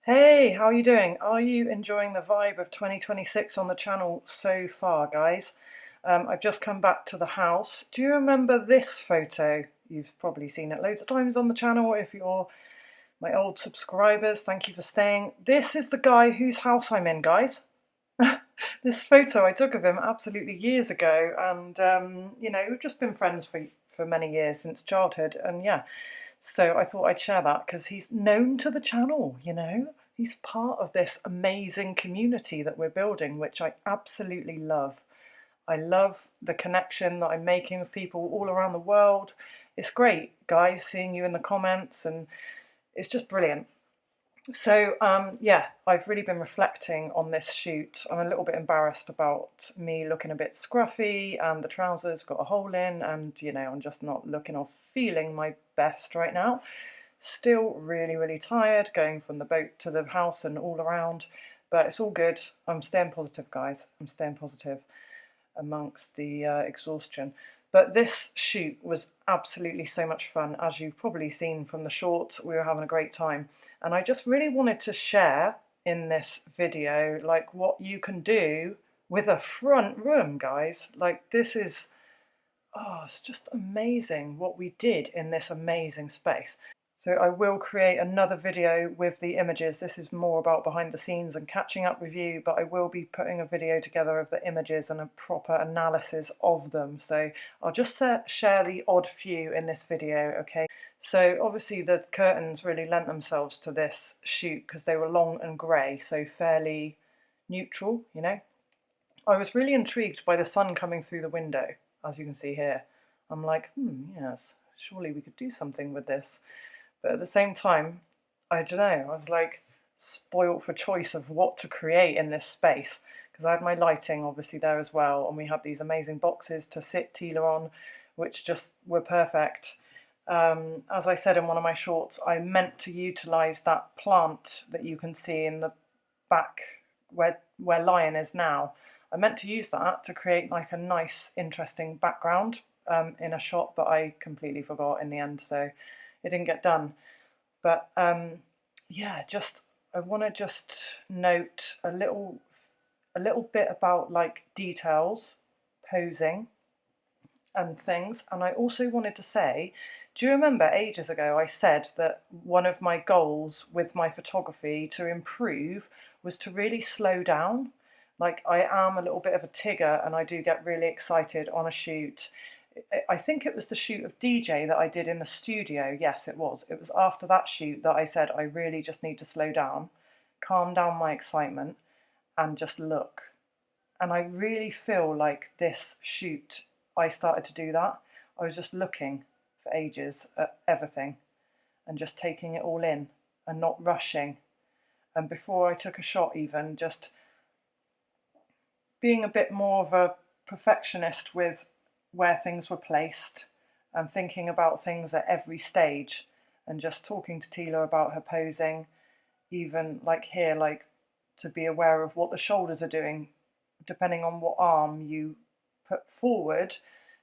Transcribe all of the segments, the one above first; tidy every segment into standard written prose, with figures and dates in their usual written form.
Hey, how are you doing? Are you enjoying the vibe of 2026 on the channel so far, guys? I've just come back to the house. Do you remember this photo? You've probably seen it loads of times on the channel. If you're my old subscribers, thank you for staying. This is the guy whose house I'm in, guys. This photo I took of him absolutely years ago, and we've just been friends for many years, since childhood, and yeah. So I thought I'd share that because he's known to the channel, He's part of this amazing community that we're building, which I absolutely love. I love the connection that I'm making with people all around the world. It's great, guys, seeing you in the comments, and it's just brilliant. So, yeah, I've really been reflecting on this shoot. I'm a little bit embarrassed about me looking a bit scruffy and the trousers got a hole in, and, I'm just not looking or feeling my best right now. Still really, really tired going from the boat to the house and all around, but it's all good. I'm staying positive, guys. I'm staying positive amongst the exhaustion. But this shoot was absolutely so much fun. As you've probably seen from the short, we were having a great time. And I just really wanted to share in this video, like, what you can do with a front room, guys. Like, this is, oh, it's just amazing what we did in this amazing space. So I will create another video with the images. This is more about behind the scenes and catching up with you, but I will be putting a video together of the images and a proper analysis of them. So I'll just share the odd few in this video, okay? So obviously the curtains really lent themselves to this shoot because they were long and grey, so fairly neutral, I was really intrigued by the sun coming through the window, as you can see here. I'm like, yes, surely we could do something with this. But at the same time, I don't know, I was like spoilt for choice of what to create in this space, because I had my lighting obviously there as well, and we had these amazing boxes to sit Tila on, which just were perfect. As I said in one of my shorts, I meant to utilise that plant that you can see in the back where Lion is now. I meant to use that to create like a nice, interesting background in a shot, but I completely forgot in the end, so it didn't get done. But yeah, I want to just note a little bit about like details, posing and things. And I also wanted to say, do you remember ages ago I said that one of my goals with my photography to improve was to really slow down? Like, I am a little bit of a tigger and I do get really excited on a shoot. I think it was the shoot of DJ that I did in the studio. Yes, it was. It was after that shoot that I said I really just need to slow down, calm down my excitement, and just look. And I really feel like this shoot, I started to do that. I was just looking for ages at everything and just taking it all in and not rushing. And before I took a shot, even just being a bit more of a perfectionist with where things were placed and thinking about things at every stage, and just talking to Tila about her posing, even like here, like to be aware of what the shoulders are doing. Depending on what arm you put forward,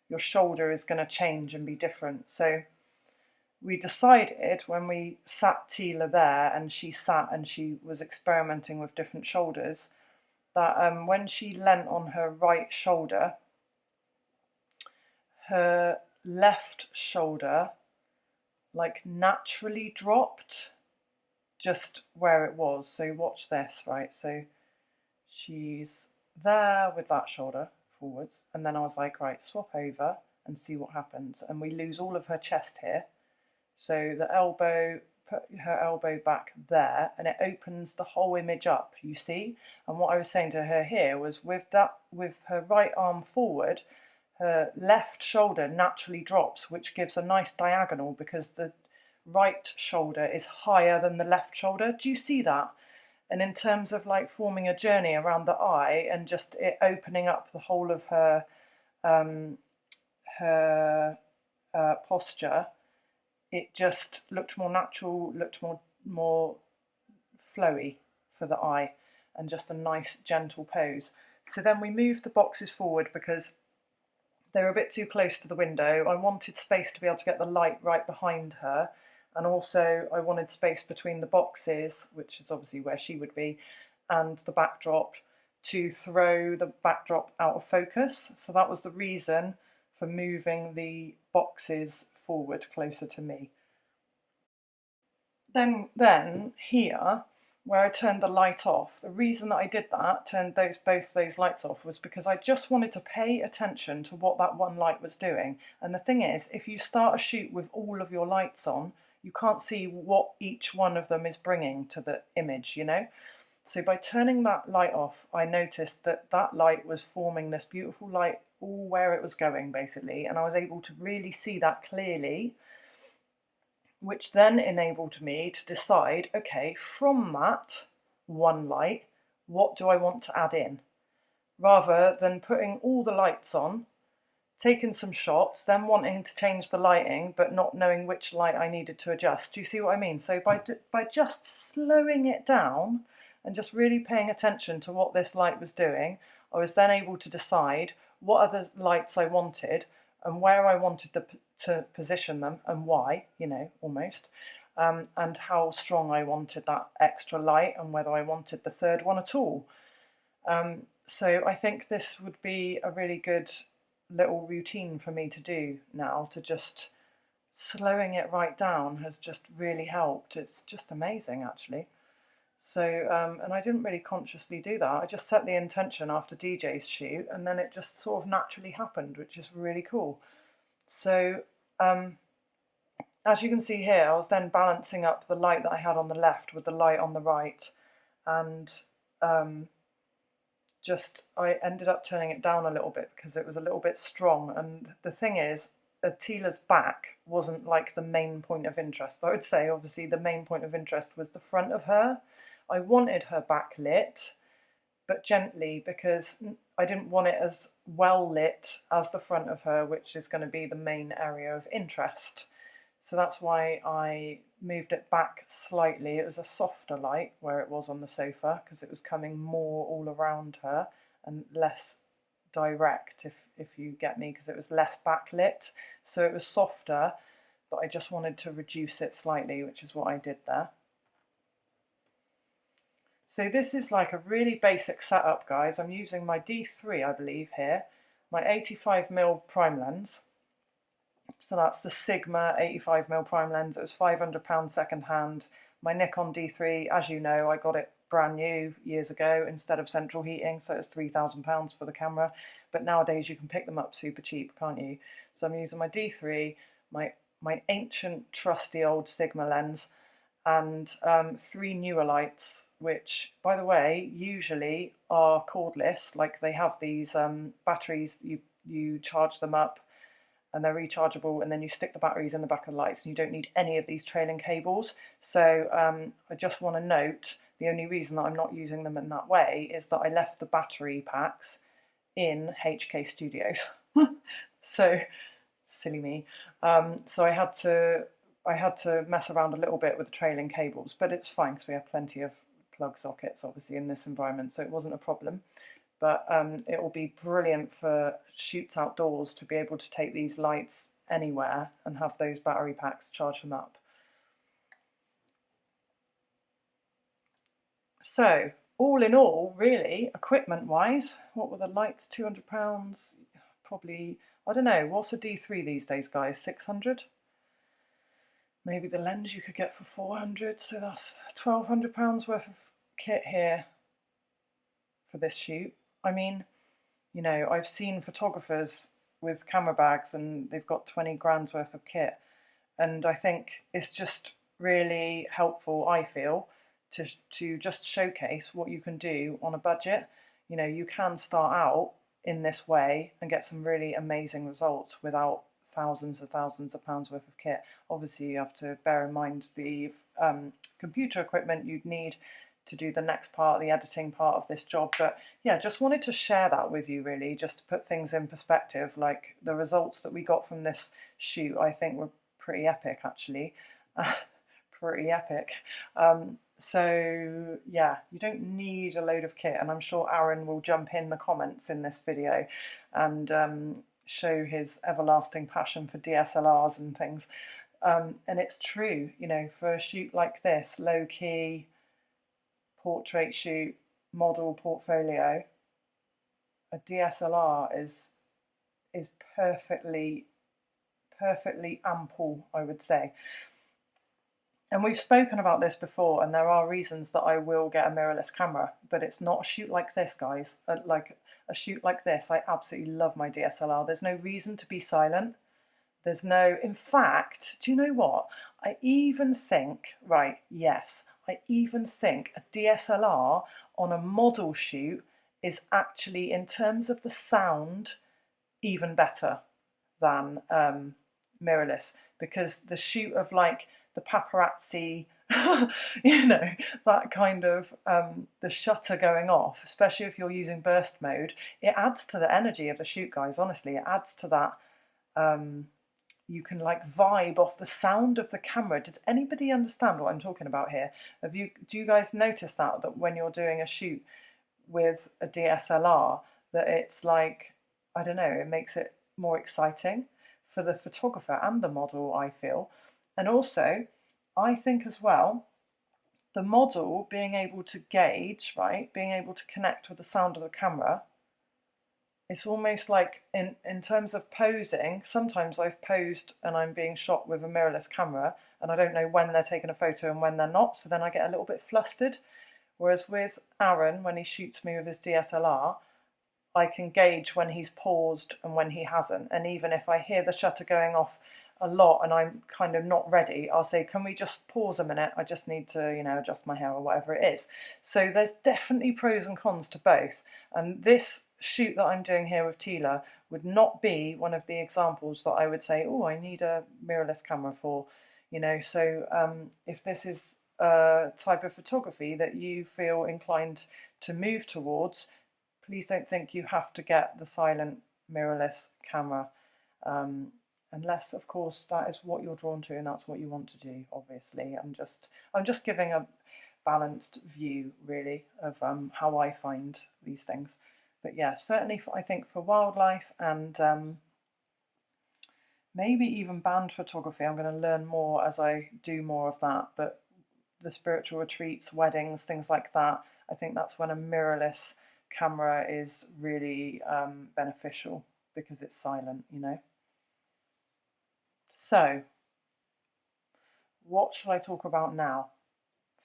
your shoulder is going to change and be different. So we decided when we sat Tila there and she sat and she was experimenting with different shoulders, that when she leant on her right shoulder, her left shoulder like naturally dropped just where it was. So watch this, right? So she's there with that shoulder forwards, and then I was like, right, swap over and see what happens. And we lose all of her chest here. So the elbow, put her elbow back there, and it opens the whole image up, you see? And what I was saying to her here was with her right arm forward, her left shoulder naturally drops, which gives a nice diagonal because the right shoulder is higher than the left shoulder. Do you see that? And in terms of like forming a journey around the eye and just it opening up the whole of her posture, it just looked more natural, looked more flowy for the eye, and just a nice gentle pose. So then we moved the boxes forward because they were a bit too close to the window. I wanted space to be able to get the light right behind her, and also I wanted space between the boxes, which is obviously where she would be, and the backdrop, to throw the backdrop out of focus. So that was the reason for moving the boxes forward closer to me. Then here, where I turned the light off, the reason that I did that, turned both those lights off, was because I just wanted to pay attention to what that one light was doing. And the thing is, if you start a shoot with all of your lights on, you can't see what each one of them is bringing to the image, you know? So by turning that light off, I noticed that that light was forming this beautiful light all where it was going, basically, and I was able to really see that clearly, which then enabled me to decide, okay, from that one light, what do I want to add in? Rather than putting all the lights on, taking some shots, then wanting to change the lighting, but not knowing which light I needed to adjust. Do you see what I mean? So by just slowing it down and just really paying attention to what this light was doing, I was then able to decide what other lights I wanted and where I wanted to position them and why, you know, almost, and how strong I wanted that extra light and whether I wanted the third one at all. So I think this would be a really good little routine for me to do now, to just slowing it right down has just really helped. It's just amazing, actually. So, and I didn't really consciously do that. I just set the intention after DJ's shoot, and then it just sort of naturally happened, which is really cool. So, as you can see here, I was then balancing up the light that I had on the left with the light on the right, and I ended up turning it down a little bit because it was a little bit strong. And the thing is, Atila's back wasn't like the main point of interest. I would say, obviously, the main point of interest was the front of her. I wanted her back lit, but gently, because I didn't want it as well lit as the front of her, which is going to be the main area of interest. So that's why I moved it back slightly. It was a softer light where it was on the sofa, because it was coming more all around her and less direct, if you get me, because it was less backlit. So it was softer, but I just wanted to reduce it slightly, which is what I did there. So this is like a really basic setup, guys. I'm using my D3, I believe, here, my 85mm prime lens. So that's the Sigma 85mm prime lens. It was £500 second hand. My Nikon D3, as you know, I got it brand new years ago instead of central heating, so it's £3,000 for the camera. But nowadays you can pick them up super cheap, can't you? So I'm using my D3, my ancient trusty old Sigma lens, and 3 newer lights, which, by the way, usually are cordless. Like, they have these batteries, you charge them up and they're rechargeable, and then you stick the batteries in the back of the lights, and you don't need any of these trailing cables. So I just want to note, the only reason that I'm not using them in that way is that I left the battery packs in HK Studios. So, silly me. So I had to mess around a little bit with the trailing cables, but it's fine because we have plenty of plug sockets, obviously, in this environment, so it wasn't a problem. But it will be brilliant for shoots outdoors to be able to take these lights anywhere and have those battery packs charge them up. So, all in all, really, equipment-wise, what were the lights? £200? Probably, I don't know, what's a D3 these days, guys? 600? Maybe the lens you could get for 400, so that's £1,200 worth of kit here for this shoot. I mean, you know, I've seen photographers with camera bags and they've got 20 grand's worth of kit. And I think it's just really helpful, I feel, to just showcase what you can do on a budget. You know, you can start out in this way and get some really amazing results without thousands of pounds worth of kit. Obviously, you have to bear in mind the computer equipment you'd need to do the next part, the editing part of this job. But yeah, just wanted to share that with you, really, just to put things in perspective. Like, the results that we got from this shoot, I think, were pretty epic, actually. Pretty epic. So yeah, you don't need a load of kit, and I'm sure Aaron will jump in the comments in this video and show his everlasting passion for DSLRs and things. And it's true, you know, for a shoot like this, low key, portrait shoot, model portfolio, a DSLR is perfectly ample, I would say. And we've spoken about this before, and there are reasons that I will get a mirrorless camera, but it's not a shoot like this, guys. Like a shoot like this, I absolutely love my DSLR. There's no reason to be silent. There's no, in fact, do you know what? I even think, right, yes, I even think a DSLR on a model shoot is actually, in terms of the sound, even better than mirrorless, because the shoot of like the paparazzi, you know, that kind of the shutter going off, especially if you're using burst mode, it adds to the energy of the shoot, guys. Honestly, it adds to that. You can like vibe off the sound of the camera. Does anybody understand what I'm talking about here? Do you guys notice that when you're doing a shoot with a DSLR, that it's like, I don't know, it makes it more exciting for the photographer and the model, I feel. And also, I think as well, the model being able to gauge, right, being able to connect with the sound of the camera, it's almost like in terms of posing, sometimes I've posed and I'm being shot with a mirrorless camera and I don't know when they're taking a photo and when they're not, so then I get a little bit flustered. Whereas with Aaron, when he shoots me with his DSLR, I can gauge when he's paused and when he hasn't. And even if I hear the shutter going off a lot and I'm kind of not ready, I'll say, can we just pause a minute? I just need to, you know, adjust my hair or whatever it is. So there's definitely pros and cons to both. And this shoot that I'm doing here with Tila would not be one of the examples that I would say, oh, I need a mirrorless camera for, you know. So if this is a type of photography that you feel inclined to move towards, please don't think you have to get the silent mirrorless camera, unless, of course, that is what you're drawn to and that's what you want to do. Obviously, I'm just giving a balanced view, really, of how I find these things. But yeah, certainly, I think for wildlife and maybe even band photography, I'm going to learn more as I do more of that. But the spiritual retreats, weddings, things like that, I think that's when a mirrorless camera is really beneficial because it's silent, you know. So, what shall I talk about now?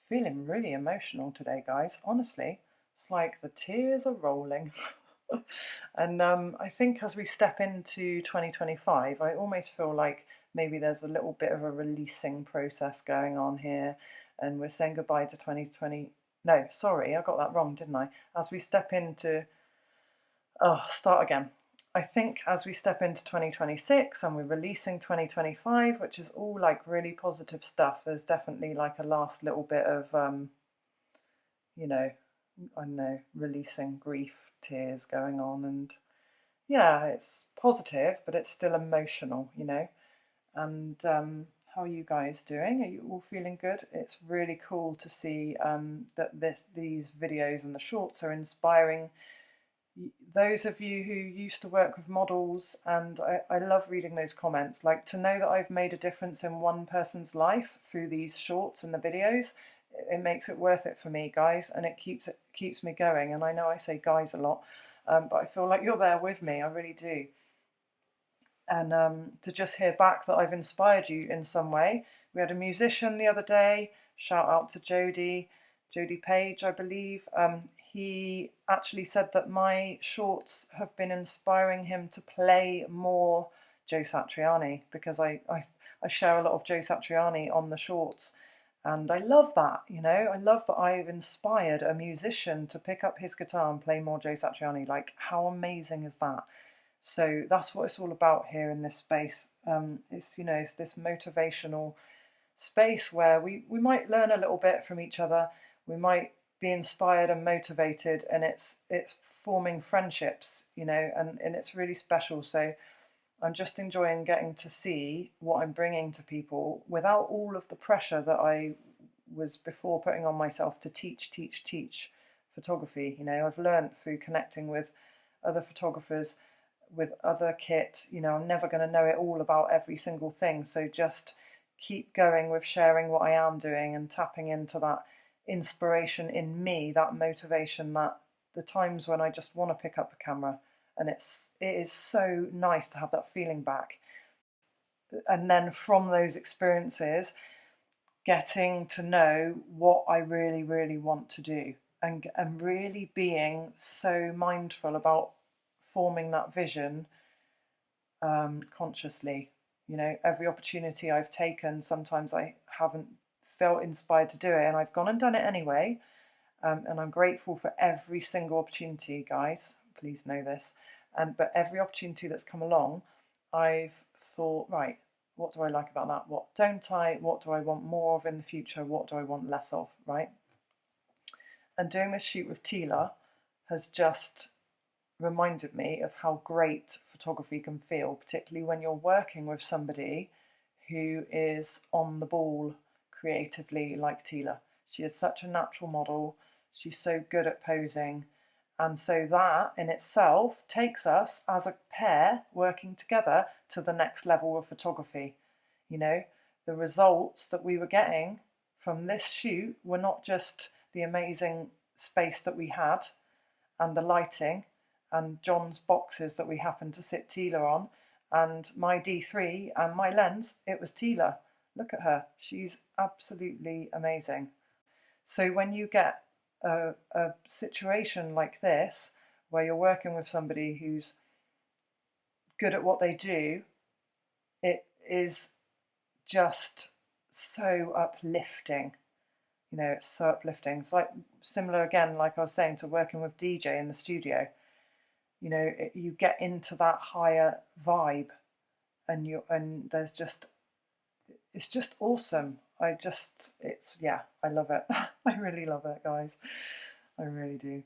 Feeling really emotional today, guys. Honestly, it's like the tears are rolling. And I think as we step into 2025, I almost feel like maybe there's a little bit of a releasing process going on here, and we're saying goodbye to 2020. No, sorry, I got that wrong, didn't I? As we step into, start again. I think as we step into 2026 and we're releasing 2025, which is all like really positive stuff, there's definitely like a last little bit of, you know, I don't know, releasing grief, tears going on. And yeah, it's positive, but it's still emotional, you know. And how are you guys doing? Are you all feeling good? It's really cool to see that these videos and the shorts are inspiring those of you who used to work with models, and I love reading those comments. Like, to know that I've made a difference in one person's life through these shorts and the videos, it makes it worth it for me, guys, and it keeps me going. And I know I say guys a lot, but I feel like you're there with me. I really do. And to just hear back that I've inspired you in some way. We had a musician the other day. Shout out to Jody Page, I believe. He actually said that my shorts have been inspiring him to play more Joe Satriani, because I share a lot of Joe Satriani on the shorts. And I love that, you know. I love that I've inspired a musician to pick up his guitar and play more Joe Satriani. Like, how amazing is that? So that's what it's all about here in this space. It's, you know, it's this motivational space where we might learn a little bit from each other. We might be inspired and motivated, and it's forming friendships, you know, and it's really special. So I'm just enjoying getting to see what I'm bringing to people without all of the pressure that I was before putting on myself to teach photography. You know, I've learned through connecting with other photographers, with other kit. You know, I'm never going to know it all about every single thing. So just keep going with sharing what I am doing and tapping into that inspiration in me, that motivation, that the times when I just want to pick up a camera, and it is so nice to have that feeling back. And then from those experiences, getting to know what I really, really want to do, and really being so mindful about forming that vision consciously. You know, every opportunity I've taken, sometimes I haven't felt inspired to do it, and I've gone and done it anyway. And I'm grateful for every single opportunity, guys. Please know this. But every opportunity that's come along, I've thought, right, what do I like about that? What don't I? What do I want more of in the future? What do I want less of, right? And doing this shoot with Tila has just reminded me of how great photography can feel, particularly when you're working with somebody who is on the ball creatively like Tila. She is such a natural model. She's so good at posing. And so that in itself takes us as a pair working together to the next level of photography. You know, the results that we were getting from this shoot were not just the amazing space that we had and the lighting and John's boxes that we happened to sit Tila on, and my D3 and my lens, it was Tila. Look at her. She's absolutely amazing. So when you get a situation like this, where you're working with somebody who's good at what they do, it is just so uplifting. You know, it's so uplifting. It's like similar again, like I was saying, to working with DJ in the studio. You know, you get into that higher vibe, and there's just, it's just awesome. I love it. I really love it, guys. I really do.